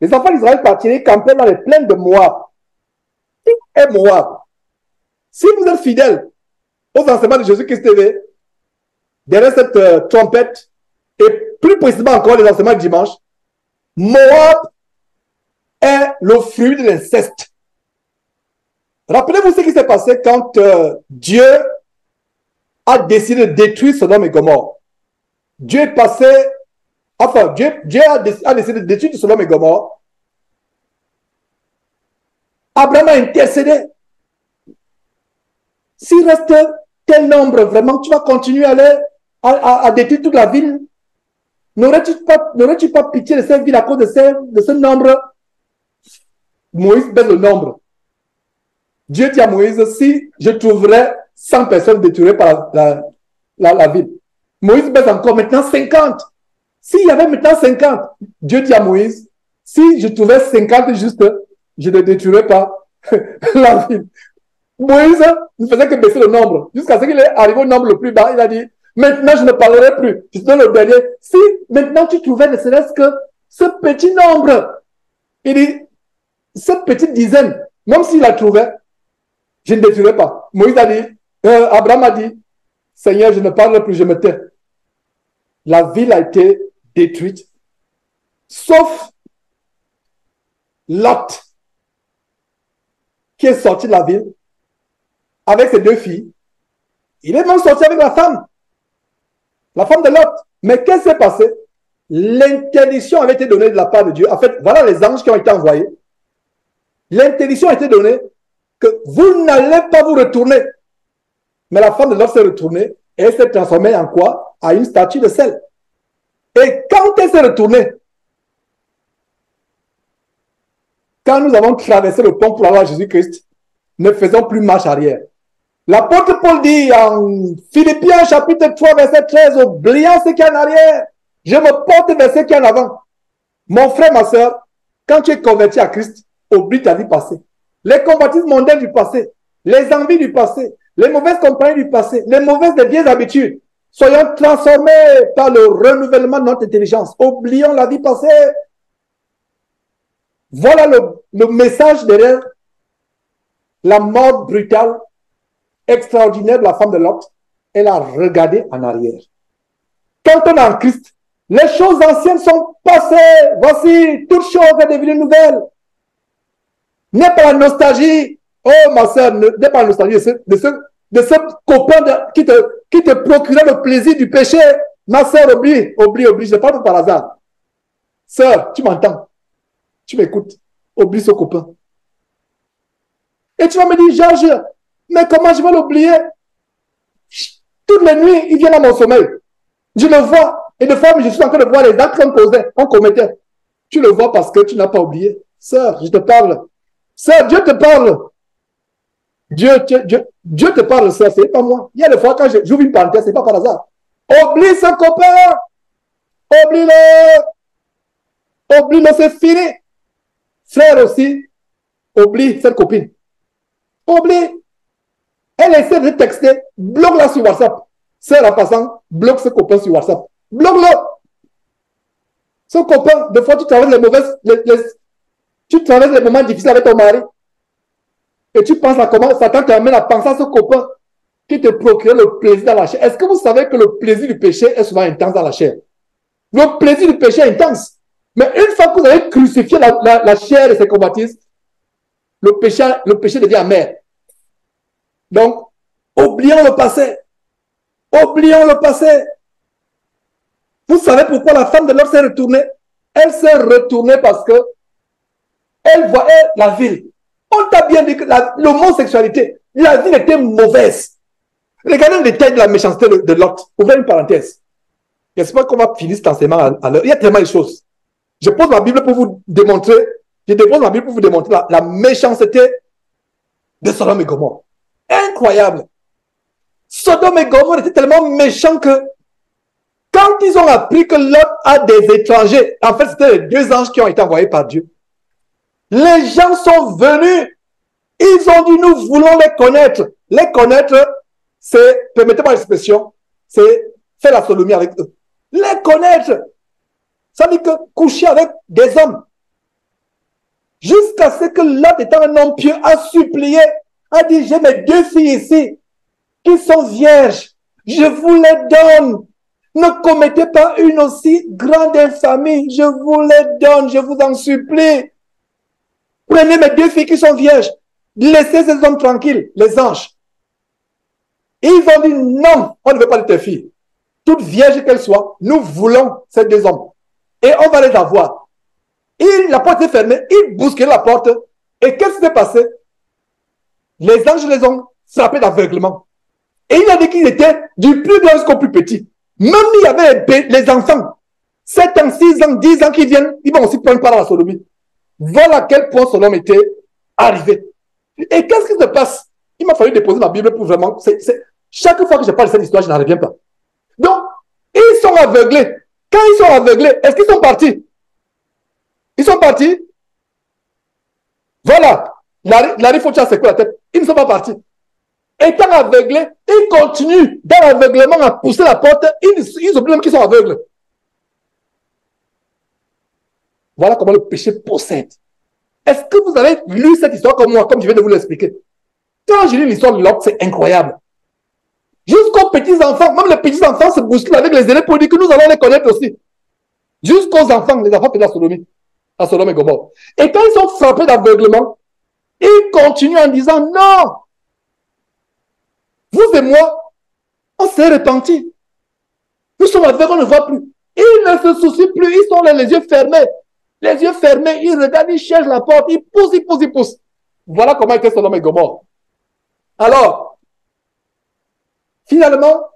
Les enfants d'Israël partiraient camper dans les plaines de Moab. Et Moab. Si vous êtes fidèles aux enseignements de Jésus-Christ TV, derrière cette trompette, et plus précisément encore les enseignements du dimanche, Moab est le fruit de l'inceste. Rappelez-vous ce qui s'est passé quand Dieu a décidé de détruire Sodome et Gomorrhe. Dieu est passé, enfin, Dieu a décidé de détruire Sodome et Gomorrhe. Abraham a intercédé. S'il reste tel nombre, vraiment, tu vas continuer à détruire toute la ville. N'aurais-tu pas pitié de cette ville à cause de ce nombre? Moïse baisse le nombre. Dieu dit à Moïse, si je trouverais 100 personnes détruites par la ville. Moïse baisse encore, maintenant 50. S'il y avait maintenant 50, Dieu dit à Moïse, si je trouvais 50 juste, je ne détruirais pas la ville. Moïse ne faisait que baisser le nombre. Jusqu'à ce qu'il est arrivé au nombre le plus bas, il a dit, maintenant je ne parlerai plus. Je te donne le dernier. Si maintenant tu trouvais ne serait-ce que ce petit nombre, il dit, cette petite dizaine, même s'il la trouvait, je ne détruirai pas. Moïse a dit, Abraham a dit, Seigneur, je ne parle plus, je me tais. La ville a été détruite, sauf Lot, qui est sorti de la ville avec ses 2 filles. Il est même sorti avec la femme de Lot. Mais qu'est-ce qui s'est passé? L'interdiction avait été donnée de la part de Dieu. En fait, voilà les anges qui ont été envoyés. L'interdiction a été donnée que vous n'allez pas vous retourner. Mais la femme de Lot s'est retournée et elle s'est transformée en quoi? À une statue de sel. Et quand elle s'est retournée, quand nous avons traversé le pont pour aller à Jésus-Christ, ne faisons plus marche arrière. L'apôtre Paul dit en Philippiens chapitre 3 verset 13, oubliant ce qui est en arrière, je me porte vers ce qui est en avant. Mon frère, ma soeur, quand tu es converti à Christ, oublie ta vie passée. Les convoitises mondaines du passé, les envies du passé, les mauvaises compagnies du passé, les mauvaises des vieilles habitudes. Soyons transformés par le renouvellement de notre intelligence. Oublions la vie passée. Voilà le message derrière la mort brutale, extraordinaire de la femme de Lot. Elle a regardé en arrière. Quand on est en Christ, les choses anciennes sont passées. Voici, toute chose est devenue nouvelle. N'est pas la nostalgie. Oh, ma soeur, n'est pas la nostalgie de ce copain qui te procurait le plaisir du péché. Ma soeur, oublie. Je ne parle pas par hasard. Sœur, tu m'entends? Tu m'écoutes. Oublie ce copain. Et tu vas me dire, Georges, mais comment je vais l'oublier? Toutes les nuits, il vient dans mon sommeil. Je le vois. Et de fois, je suis en train de voir les actes qu'on commettait. Tu le vois parce que tu n'as pas oublié. Sœur, je te parle. Sœur, Dieu te parle. Dieu te parle, sœur, c'est pas moi. Il y a des fois, quand j'ouvre une parenthèse, c'est pas par hasard. Oublie ce copain. Oublie-le. Oublie-le, c'est fini. Frère aussi, oublie cette copine. Oublie. Elle essaie de texter, bloque-la sur WhatsApp. Sœur en passant, bloque ce copain sur WhatsApp. Bloque-le. Ce copain, des fois, tu traverses tu traverses les moments difficiles avec ton mari. Et tu penses à comment Satan t'amène à penser à ce copain qui te procure le plaisir dans la chair. Est-ce que vous savez que le plaisir du péché est souvent intense dans la chair? Le plaisir du péché est intense. Mais une fois que vous avez crucifié la chair et ses convoitises, le péché devient amer. Donc, oublions le passé. Oublions le passé. Vous savez pourquoi la femme de Lot s'est retournée? Elle s'est retournée parce que elle voyait la ville. On t'a bien dit que l'homosexualité, la ville était mauvaise. Regardez le détail de la méchanceté de Lot. Ouvrez une parenthèse. J'espère qu'on va finir cet enseignement à l'heure. Il y a tellement de choses. Je pose ma Bible pour vous démontrer, la méchanceté de Sodome et Gomorrhe. Incroyable. Sodome et Gomorrhe étaient tellement méchants que quand ils ont appris que Lot a des étrangers, en fait, c'était les 2 anges qui ont été envoyés par Dieu. Les gens sont venus. Ils ont dit, nous voulons les connaître. Les connaître, c'est, permettez-moi l'expression, c'est faire la sodomie avec eux. Les connaître. Ça veut dire que coucher avec des hommes. Jusqu'à ce que Lot, étant un homme pieux, a supplié, a dit, j'ai mes 2 filles ici, qui sont vierges, je vous les donne. Ne commettez pas une aussi grande infamie, je vous les donne, je vous en supplie. Prenez mes 2 filles qui sont vierges, laissez ces hommes tranquilles, les anges. Et ils ont dit, non, on ne veut pas de tes filles. Toutes vierges qu'elles soient, nous voulons ces 2 hommes. Et on va les avoir. La porte est fermée, ils bousculent la porte. Et qu'est-ce qui s'est passé? Les anges les ont frappés d'aveuglement. Et il a dit qu'ils étaient du plus grand jusqu'au plus petit. Même il y avait les enfants, 7 ans, 6 ans, 10 ans qui viennent, ils vont aussi prendre part à la sodomie. Voilà à quel point Sodome était arrivé. Et qu'est-ce qui se passe? Il m'a fallu déposer ma Bible pour vraiment... Chaque fois que je parle de cette histoire, je n'en reviens pas. Donc, ils sont aveuglés. Quand ils sont aveuglés, est-ce qu'ils sont partis? Ils sont partis. Voilà. Larry Faucha secoue la tête. Ils ne sont pas partis. Étant aveuglés, ils continuent dans l'aveuglement à pousser la porte. Ils oublient même qu'ils sont aveugles. Voilà comment le péché possède. Est-ce que vous avez lu cette histoire comme moi, comme je viens de vous l'expliquer? Quand j'ai lu l'histoire de Lot, c'est incroyable. Jusqu'aux petits-enfants, même les petits-enfants se bousculent avec les aînés pour dire que nous allons les connaître aussi. Jusqu'aux enfants, les enfants de la sodomie, à Sodome et Gomorrhe. Et quand ils sont frappés d'aveuglement, ils continuent en disant non. Vous et moi, on s'est repentis. Nous sommes aveugles, on ne voit plus. Ils ne se soucient plus, ils sont là, les yeux fermés. Les yeux fermés, ils regardent, ils cherchent la porte, ils poussent, ils poussent, ils poussent. Voilà comment était Sodome et Gomorrhe. Alors, finalement,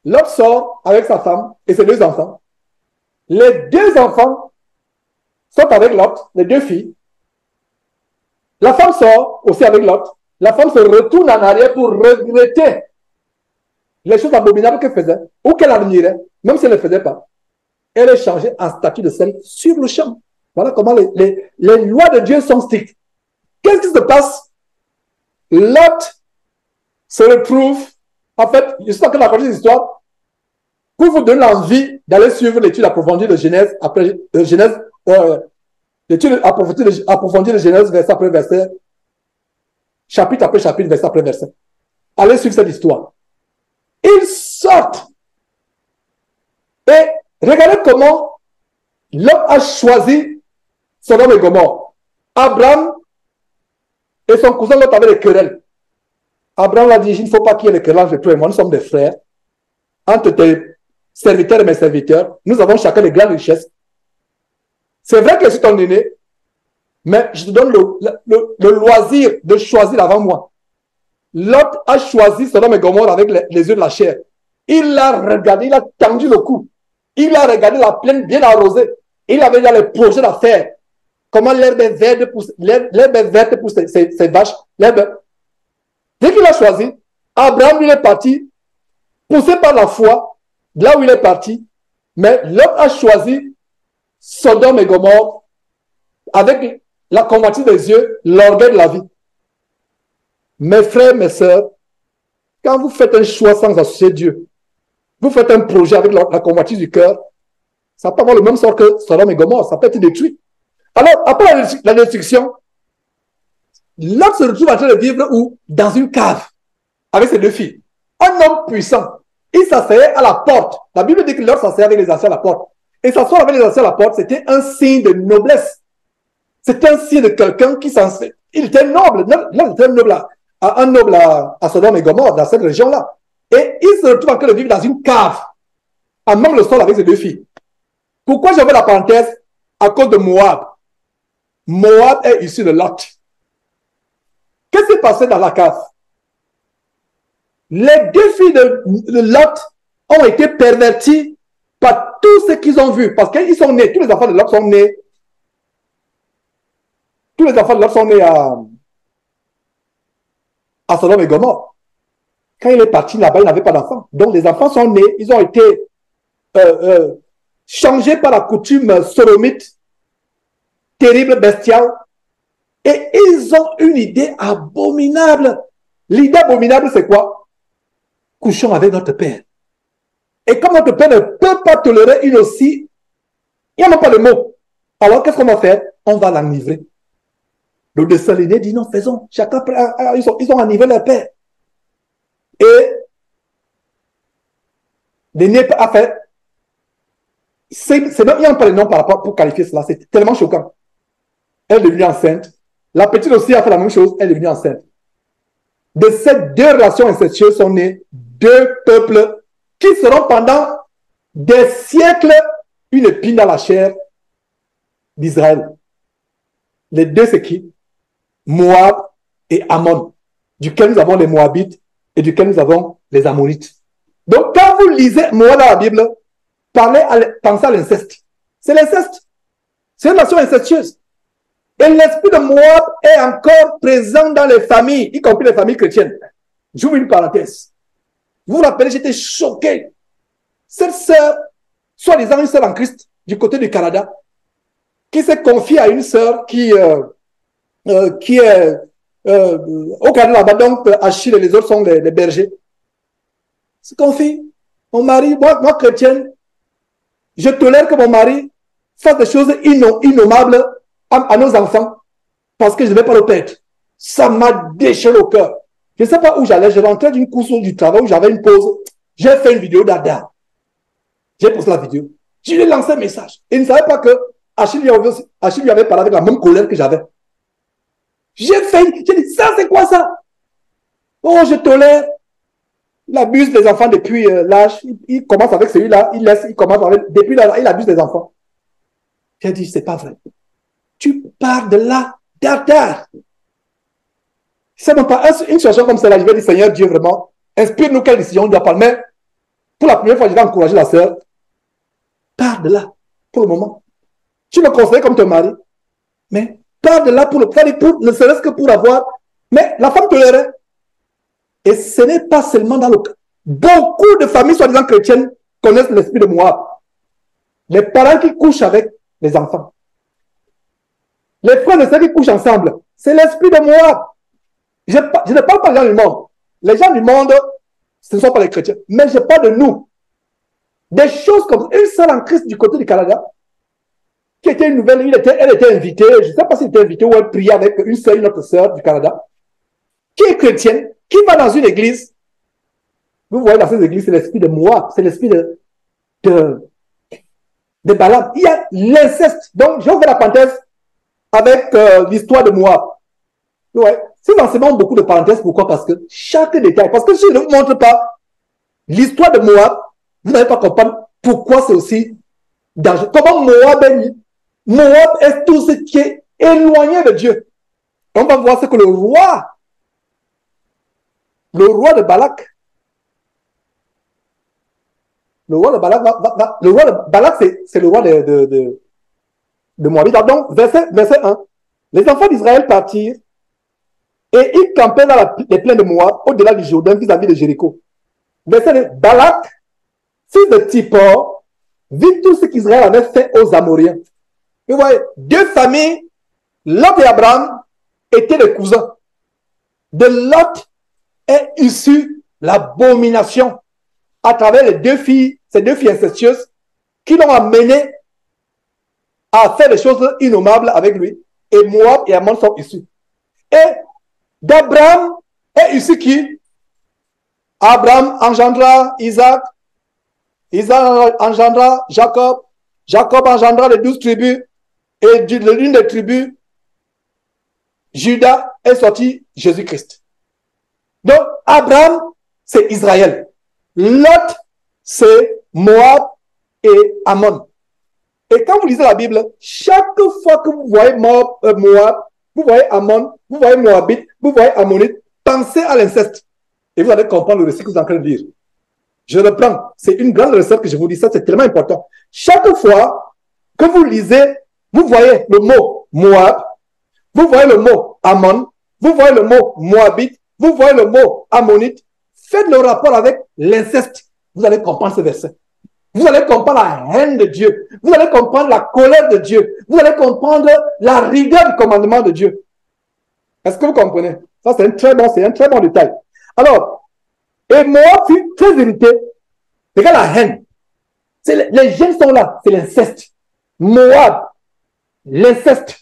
Lot sort avec sa femme et ses 2 enfants. Les 2 enfants sont avec Lot, les 2 filles. La femme sort aussi avec Lot. La femme se retourne en arrière pour regretter les choses abominables qu'elle faisait ou qu'elle admirait, même si elle ne les faisait pas. Elle est changée en statue de sel sur le champ. Voilà comment les lois de Dieu sont strictes. Qu'est-ce qui se passe? Lot se retrouve, en fait, je sens que la prochaine histoire, pour vous donner l'envie d'aller suivre l'étude approfondie de Genèse, après Genèse, l'étude approfondie de Genèse, verset après verset, chapitre après chapitre, verset après verset. Allez suivre cette histoire. Ils sortent. Et regardez comment Lot a choisi Sodome et Gomorrhe. Abraham et son cousin Lot avaient des querelles. Abraham a dit, il ne faut pas qu'il y ait des querelles entre toi et moi, nous sommes des frères. Entre tes serviteurs et mes serviteurs, nous avons chacun des grandes richesses. C'est vrai que je suis ton aîné, mais je te donne le loisir de choisir avant moi. Lot a choisi Sodome et Gomorrhe avec les yeux de la chair. Il l'a regardé, il a tendu le cou. Il a regardé la plaine bien arrosée. Il avait déjà les projets d'affaires. Comment l'herbe est verte pour ses vaches. Dès qu'il a choisi, Abraham il est parti, poussé par la foi, là où il est parti. Mais Lot a choisi Sodome et Gomorrhe avec la convoitise des yeux, l'orgueil de la vie. Mes frères, mes sœurs, quand vous faites un choix sans associer Dieu, vous faites un projet avec la convoitise du cœur, ça peut avoir le même sort que Sodome et Gomorrhe, ça peut être détruit. Alors, après la destruction, Lot se retrouve en train de vivre où? Dans une cave, avec ses 2 filles. Un homme puissant. Il s'asseyait à la porte. La Bible dit que Lot s'asseyait avec les anciens à la porte. Et s'asseoir avec les anciens à la porte, c'était un signe de noblesse. C'était un signe de quelqu'un qui s'asseyait. Il était noble. Lot était un noble à Sodome et Gomorrhe, dans cette région-là. Et il se retrouve en train de vivre dans une cave, en manque le sol avec ses 2 filles. Pourquoi j'avais la parenthèse? À cause de Moab. Moab est issu de Lot. Qu'est-ce qui s'est passé dans la cave? Les 2 filles de Lot ont été perverties par tout ce qu'ils ont vu. Parce qu'ils sont nés, tous les enfants de Lot sont nés. Tous les enfants de Lot sont nés à Sodome et Gomorrhe. Quand il est parti là-bas, il n'avait pas d'enfants. Donc les enfants sont nés, ils ont été changés par la coutume sodomite, terrible, bestiale. Et ils ont une idée abominable. L'idée abominable, c'est quoi? Couchons avec notre père. Et comme notre père ne peut pas tolérer une aussi, il n'y a même pas de mots. Alors qu'est-ce qu'on va faire? On va l'enivrer. Le dessin l'aîné dit non, faisons. Chacun, ils ont enivré leur père. Et l'aîné a fait. C'est même, il n'y a pas de nom par rapport pour qualifier cela. C'est tellement choquant. Elle est devenue enceinte. La petite aussi a fait la même chose. Elle est devenue enceinte. De ces deux relations incestueuses sont nés deux peuples qui seront pendant des siècles une épine dans la chair d'Israël. Les deux, c'est qui? Moab et Ammon, duquel nous avons les Moabites et duquel nous avons les Ammonites. Donc, quand vous lisez Moab dans la Bible, pensez à l'inceste. C'est l'inceste. C'est une nation incestueuse. Et l'esprit de Moab est encore présent dans les familles, y compris les familles chrétiennes. J'ouvre une parenthèse. Vous vous rappelez, j'étais choqué. Cette sœur, soi-disant une sœur en Christ, du côté du Canada, qui s'est confiée à une sœur qui est au Canada là-bas, donc Achille et les autres sont les bergers. Se confie. Mon mari, moi chrétienne, je tolère que mon mari fasse des choses innommables à nos enfants parce que je ne vais pas le perdre. Ça m'a déchiré au cœur. Je ne sais pas où j'allais. Je rentrais d'une course du travail où j'avais une pause. J'ai fait une vidéo d'Ada. J'ai posté la vidéo. Je lui ai lancé un message. Il ne savait pas que Achille lui avait parlé avec la même colère que j'avais. J'ai dit, ça c'est quoi ça? Oh, je tolère. Il abuse des enfants depuis l'âge. Il commence avec celui-là, depuis là, il abuse des enfants. J'ai dit, c'est pas vrai. Tu pars de là, d'Adar. C'est même pas une situation comme celle-là. Je vais dire, Seigneur Dieu, vraiment, inspire-nous quelle décision on doit prendre. Mais pour la première fois, je vais encourager la sœur. Pars de là, pour le moment. Tu me considères comme ton mari. Mais pars de là ne serait-ce que pour avoir. Mais la femme tolérait. Et ce n'est pas seulement dans le cas. Beaucoup de familles soi-disant chrétiennes connaissent l'esprit de Moab. Les parents qui couchent avec les enfants. Les frères et sœurs qui couchent ensemble. C'est l'esprit de Moab. Je ne parle pas des gens du monde. Les gens du monde, ce ne sont pas les chrétiens. Mais je parle de nous. Des choses comme une sœur en Christ du côté du Canada, qui était une nouvelle, elle était invitée, je ne sais pas si elle était invitée ou elle priait avec une autre sœur du Canada, qui est chrétienne, qui va dans une église. Vous voyez, dans ces églises, c'est l'esprit de Moab, c'est l'esprit de Balaam. Il y a l'inceste. Donc, je vais faire la parenthèse avec l'histoire de Moab. Ouais. Ces enseignements ont beaucoup de parenthèses. Pourquoi? Parce que chaque détail, parce que si je ne vous montre pas l'histoire de Moab, vous n'allez pas comprendre pourquoi c'est aussi dangereux. Comment Moab est tout ce qui est éloigné de Dieu. On va voir ce que le roi de Balak, c'est le roi de Moabit. Donc, verset 1. Les enfants d'Israël partirent et ils campaient dans les plaines de Moab, au-delà du Jourdain, vis-à-vis de Jéricho. Verset 2. Balak, fils de Tippor, vit tout ce qu'Israël avait fait aux Amoriens. Vous voyez, deux familles, Lot et Abraham, étaient des cousins. De Lot est issue l'abomination à travers ces deux filles incestueuses qui l'ont amené à faire des choses innommables avec lui. Et Moab et Ammon sont issus. Et d'Abraham est issu qui? Abraham engendra Isaac. Isaac engendra Jacob. Jacob engendra les 12 tribus. Et de l'une des tribus, Judas, est sorti Jésus-Christ. Donc, Abraham, c'est Israël. Lot, c'est Moab et Ammon. Et quand vous lisez la Bible, chaque fois que vous voyez Moab, vous voyez Ammon, vous voyez Moabite, vous voyez Ammonite, pensez à l'inceste. Et vous allez comprendre le récit que vous êtes en train de dire. Je reprends. C'est une grande recette que je vous dis. Ça, c'est tellement important. Chaque fois que vous lisez, vous voyez le mot Moab, vous voyez le mot Ammon, vous voyez le mot Moabite, vous voyez le mot Ammonite, faites le rapport avec l'inceste. Vous allez comprendre ce verset. Vous allez comprendre la haine de Dieu. Vous allez comprendre la colère de Dieu. Vous allez comprendre la rigueur du commandement de Dieu. Est-ce que vous comprenez? Ça, c'est un très bon détail. Alors, et Moab fut très irrité. Regarde la haine. Les gènes sont là. C'est l'inceste. Moab, l'inceste.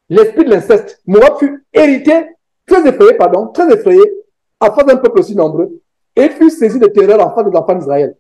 l'esprit de l'inceste. Moab fut hérité, très effrayé, à face d'un peuple aussi nombreux, et fut saisi de terreur en face des enfants d'Israël.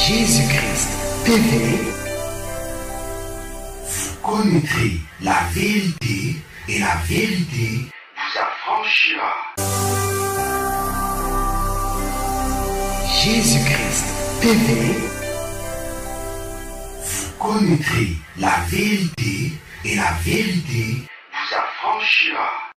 Jésus-Christ TV, vous connaîtrez la vérité et la vérité vous affranchira. Jésus-Christ TV, vous connaîtrez la vérité et la vérité vous affranchira.